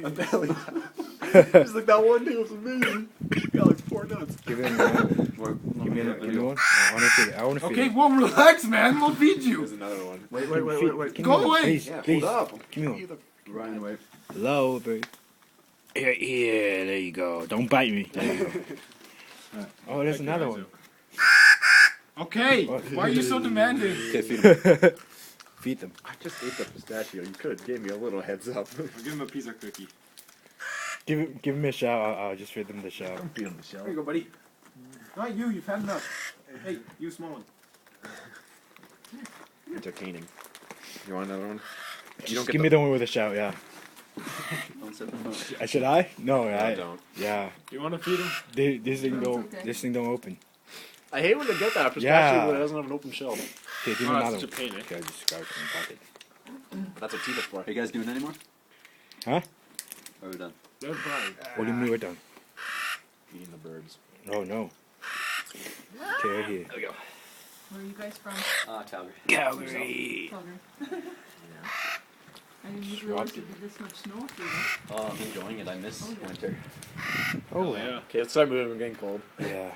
A belly. Just like that one day was amazing. Got like 4 nuts. Give me one. I want to feed Okay, him. well, relax, man. We'll feed you. There's another one. Wait. Go away. Please, Yeah, please. hold up. Give me one. Ryan, wait. Hello, baby. Here, there you go. Don't bite me. There you go. Oh, there's another one. Okay, why are you so demanding? Okay, feed him. Feed them. I just ate the pistachio. You could have gave me a little heads up. I'll give him a piece of cookie. Give him a shot. I'll just feed them the shot. Don't feed him the shell. There you go, buddy. Not you, you've had enough. Hey, you small one. Entertaining. You want another one? You Just give me the one with a shout, yeah. Don't sit the phone. Should I? No, No, I don't. Yeah. You want to feed him? This thing don't. okay. This thing don't open. I hate when they get that pistachio, Yeah. but it doesn't have an open shell. Okay, give me Oh, another that's one. such a pain, eh? Okay, I just grab it from the bucket. That's what Tita's for. Are you guys doing any more? Huh? Or are we done? They're fine. What do you mean we're done? Feeding the birds. Oh no. Okay, right here. There we go. Where are you guys from? Calgary. Calgary. Calgary. I didn't realize there'd be this much snow through there. Oh, I'm enjoying it. I miss winter. Oh yeah. Okay, let's start moving. We're getting cold. yeah.